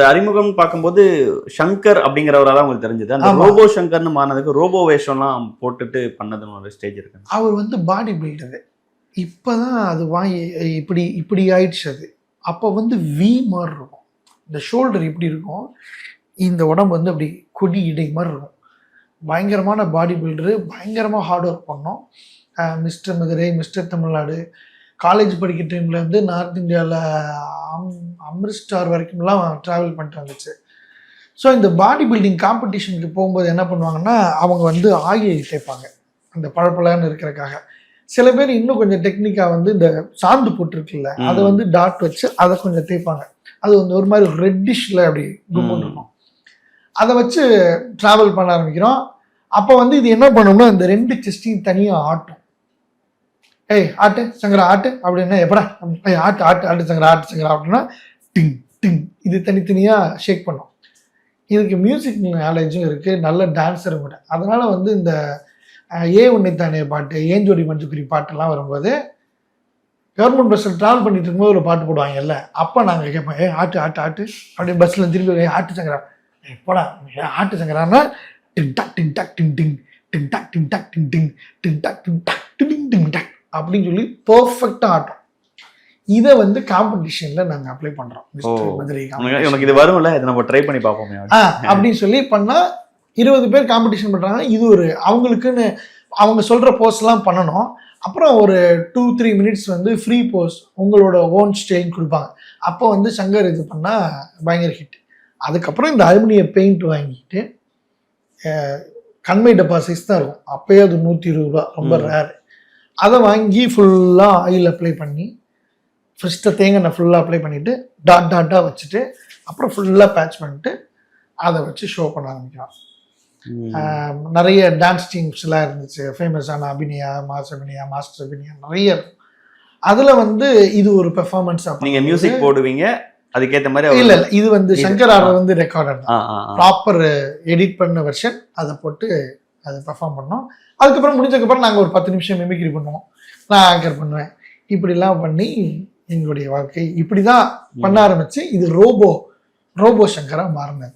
அறிமுகம் பார்க்கும்போது சங்கர் அப்படிங்கிறவரா தான் உங்களுக்கு தெரிஞ்சது. அந்த ரோபோ சங்கர்னு மாறினதுக்கு ரோபோ வேஷம்லாம் போட்டுட்டு பண்ணதுன்னு ஒரு ஸ்டேஜ் இருக்கு. அவர் வந்து பாடி பில்டரு. இப்போதான் அது வாங்கி இப்படி ஆயிடுச்சு. அது அப்போ வந்து வி மாதிரி இருக்கும், இந்த ஷோல்டர் இப்படி இருக்கும், இந்த உடம்பு வந்து அப்படி கொடி இடை மாதிரி இருக்கும். பயங்கரமான பாடி பில்டரு, பயங்கரமாக ஹார்ட் ஒர்க் பண்ணோம். Mister Madurai, mister Tamil Nadu, college படிக்கிற டைமில் வந்து நார்த் இந்தியாவில் அம்ரிஸ்டார் வரைக்கும்லாம் ட்ராவல் பண்ணிட்டு வந்துச்சு. ஸோ இந்த பாடி பில்டிங் காம்படிஷனுக்கு போகும்போது என்ன பண்ணுவாங்கன்னா, அவங்க வந்து ஆயில் தேய்ப்பாங்க அந்த பழப்பழன்னு இருக்கிறதுக்காக. சில பேர் இன்னும் கொஞ்சம் டெக்னிக்காக வந்து இந்த சாந்து போட்டுருக்குல்ல, அதை வந்து டாட் வச்சு அதை கொஞ்சம் தேய்ப்பாங்க. அது வந்து ஒரு மாதிரி ரெட்டிஷில் அப்படி கும்புன்னு இருக்கும். அதை வச்சு ட்ராவல் பண்ண ஆரம்பிக்கிறோம். அப்போ வந்து இது என்ன பண்ணோம்னா, இந்த ரெண்டு செஸ்டையும் தனியாக ஆட்டும். ஏய் ஆட்டு சங்கரா ஆட்டு அப்படின்னா எப்படா, ஆட்டு ஆட்டு ஆட்டு சங்கரா ஆட்டு சங்கரா அப்படின்னா டிங் டிங், இது தனித்தனியாக ஷேக் பண்ணும். இதுக்கு மியூசிக் நாலேஜும் இருக்குது, நல்ல டான்ஸரும் கூட. அதனால் வந்து இந்த ஏ உன்னைத்தானே பாட்டு, ஏஞ்சோடி மஞ்சுக்குரி பாட்டெல்லாம் வரும்போது கவர்மெண்ட் பஸ்ஸில் ட்ராவல் பண்ணிட்டு இருக்கும்போது ஒரு பாட்டு போடுவாங்கல்ல, அப்போ நாங்கள் கேட்போம், ஏ ஆட்டு ஆட்டு ஆட்டு அப்படியே பஸ்ஸில் திரும்பி ஆட்டு சங்கரா போடா ஆட்டு சங்கரான்னா டிங் டாக் டிங் டாக் டிங் டிங் டிங் டாக் டிங் டாக் டிங் டிங் டிங் டாக் டிங் டாக் டிங் டிங் டாக் அப்படின்னு சொல்லி பர்ஃபெக்டாக ஆட்டும். இதை வந்து காம்படிஷனில் நாங்கள் அப்ளை பண்ணுறோம். எனக்கு இது வரும்ல, இதை நம்ம ட்ரை பண்ணி பார்ப்போமே அப்படின்னு சொல்லி பண்ணால் 20 பேர் காம்படிஷன் பண்ணுறாங்க. இது ஒரு அவங்களுக்குன்னு அவங்க சொல்கிற போஸ்ட்லாம் பண்ணணும். அப்புறம் ஒரு 2-3 மினிட்ஸ் வந்து ஃப்ரீ போஸ் உங்களோட ஓன் ஸ்டேஜ் கொடுப்பாங்க. அப்போ வந்து சங்கர் இது பண்ணால் பயங்கர ஹிட். அதுக்கப்புறம் இந்த அலுமினிய பெயிண்ட் வாங்கிட்டு கண்மை டப்பா சைஸ் தான் இருக்கும், அப்போயே அது 120 ரூபா, ரொம்ப ரேர். அதை வாங்கி ஃபுல்லாக ஆயில் அப்ளை பண்ணி ஃபஸ்ட்டு தேங்காய் ஃபுல்லாக அப்ளை பண்ணிவிட்டு டாட் டாட்டாக வச்சுட்டு அப்புறம் ஃபுல்லாக பேட்ச் பண்ணிட்டு அதை வச்சு ஷோ பண்ண ஆரம்பிக்கலாம். நிறைய டான்ஸ் டீம்ஸ்லாம் இருந்துச்சு, ஃபேமஸான அபிநயா, மாஸ்டர் அபிநயா நிறைய இருக்கும். அதில் வந்து இது ஒரு பெர்ஃபார்மன்ஸ். நீங்கள் மியூசிக் போடுவீங்க அதுக்கேற்ற மாதிரி? இல்லை இது வந்து சங்கர் ஆர் வந்து ரெக்கார்டட் தான், ப்ராப்பர் எடிட் பண்ண வெர்ஷன். அதை போட்டு அதை பெர்ஃபார்ம் பண்ணோம். அதுக்கப்புறம் முடிஞ்சதுக்கப்புறம் நாங்கள் ஒரு 10 நிமிஷம் மிமிக்ரி பண்ணுவோம், நான் ஆங்கர் பண்ணுவேன். இப்படிலாம் பண்ணி எங்களுடைய வாழ்க்கை இப்படி தான் பண்ண ஆரம்பிச்சு இது ரோபோ சங்கராக மாறினது.